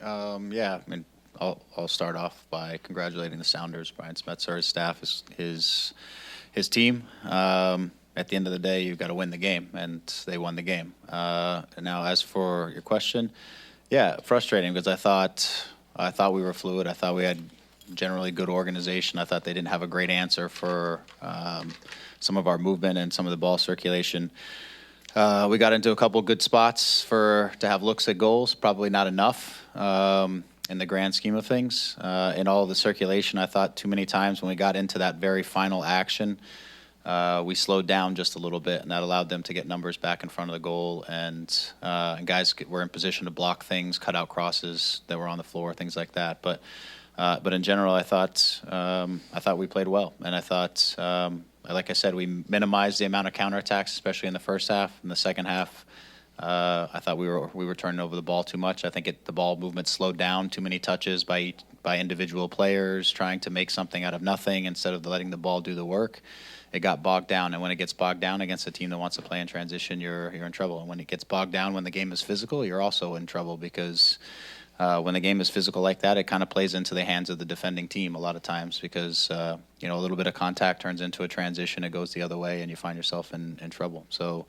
Yeah, I mean, I'll start off by congratulating the Sounders, Brian Schmetzer, his staff, his team. At the end of the day, you've got to win the game, and they won the game. And now, as for your question, yeah, frustrating because I thought we were fluid. I thought we had generally good organization. I thought they didn't have a great answer for some of our movement and some of the ball circulation. We got into a couple good spots to have looks at goals. Probably not enough in the grand scheme of things. In all of the circulation, I thought too many times when we got into that very final action, we slowed down just a little bit, and that allowed them to get numbers back in front of the goal. And guys were in position to block things, cut out crosses that were on the floor, things like that. But in general, I thought we played well, and I thought. Like I said, we minimized the amount of counterattacks, especially in the first half. In the second half, I thought we were turning over the ball too much. I think the ball movement slowed down. Too many touches by individual players trying to make something out of nothing instead of letting the ball do the work. It got bogged down, and when it gets bogged down against a team that wants to play in transition, you're in trouble. And when it gets bogged down when the game is physical, you're also in trouble because. When the game is physical like that, it kind of plays into the hands of the defending team a lot of times because a little bit of contact turns into a transition, it goes the other way, and you find yourself in trouble. So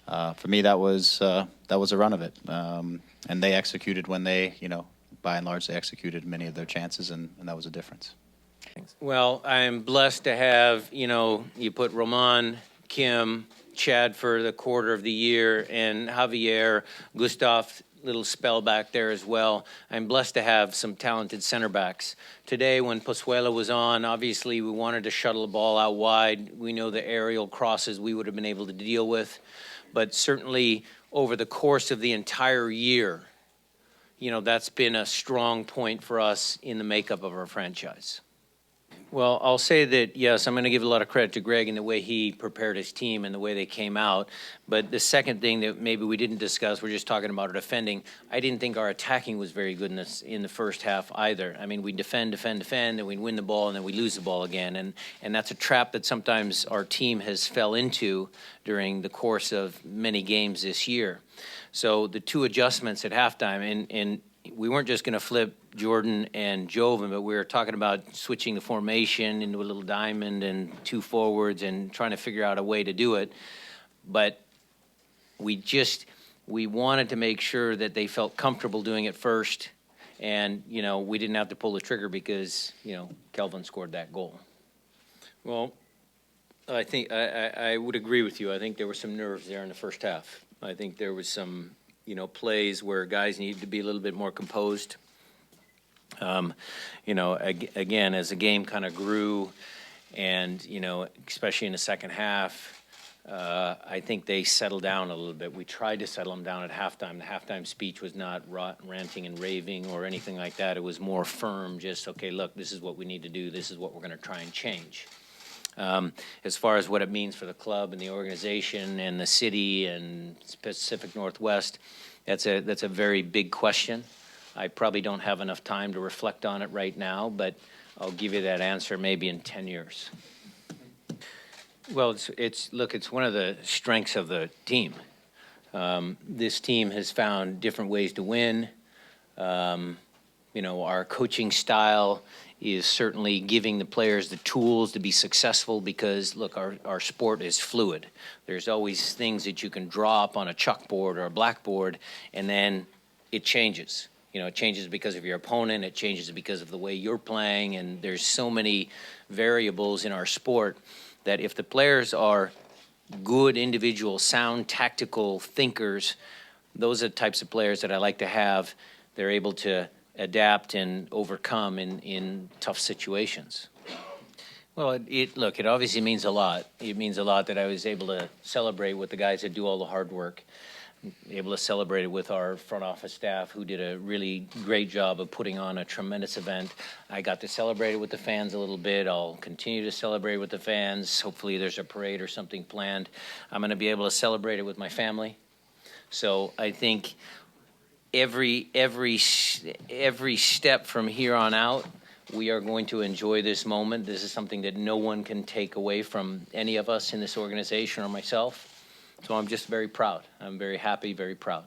for me, that was a run of it, and they executed when they, by and large, they executed many of their chances, and that was a difference. Well, I'm blessed to have you put Roman, Kim, Chad for the quarter of the year, and Javier, Gustav. Little spell back there as well. I'm blessed to have some talented center backs. Today, when Pozuelo was on, obviously we wanted to shuttle the ball out wide. We know the aerial crosses we would have been able to deal with. But certainly over the course of the entire year, that's been a strong point for us in the makeup of our franchise. Well, I'll say that, yes, I'm going to give a lot of credit to Greg in the way he prepared his team and the way they came out. But the second thing that maybe we didn't discuss, we're just talking about our defending. I didn't think our attacking was very good in the first half either. I mean, we defend, and we win the ball, and then we lose the ball again. And that's a trap that sometimes our team has fell into during the course of many games this year. So the two adjustments at halftime, and we weren't just going to flip Jordan and Jovan, but we were talking about switching the formation into a little diamond and two forwards and trying to figure out a way to do it. But we wanted to make sure that they felt comfortable doing it first. And, we didn't have to pull the trigger because, Kelvin scored that goal. Well, I think I would agree with you. I think there were some nerves there in the first half. I think there was some plays where guys needed to be a little bit more composed. Again, as the game kind of grew and, especially in the second half, I think they settled down a little bit. We tried to settle them down at halftime. The halftime speech was not ranting and raving or anything like that. It was more firm, just, okay, look, this is what we need to do. This is what we're going to try and change. As far as what it means for the club and the organization and the city and Pacific Northwest, that's a very big question. I probably don't have enough time to reflect on it right now, but I'll give you that answer maybe in 10 years. Well, it's one of the strengths of the team. This team has found different ways to win. Our coaching style is certainly giving the players the tools to be successful because, look, our sport is fluid. There's always things that you can draw up on a chalkboard or a blackboard, and then it changes. It changes because of your opponent. It changes because of the way you're playing, and there's so many variables in our sport that if the players are good individual, sound, tactical thinkers, those are the types of players that I like to have. They're able to adapt and overcome in tough situations. Well, it obviously means a lot. It means a lot that I was able to celebrate with the guys that do all the hard work, able to celebrate it with our front office staff who did a really great job of putting on a tremendous event. I got to celebrate it with the fans a little bit. I'll continue to celebrate with the fans. Hopefully there's a parade or something planned. I'm going to be able to celebrate it with my family. So I think every step from here on out, we are going to enjoy this moment. This is something that no one can take away from any of us in this organization or myself. So I'm just very proud. I'm very happy, very proud.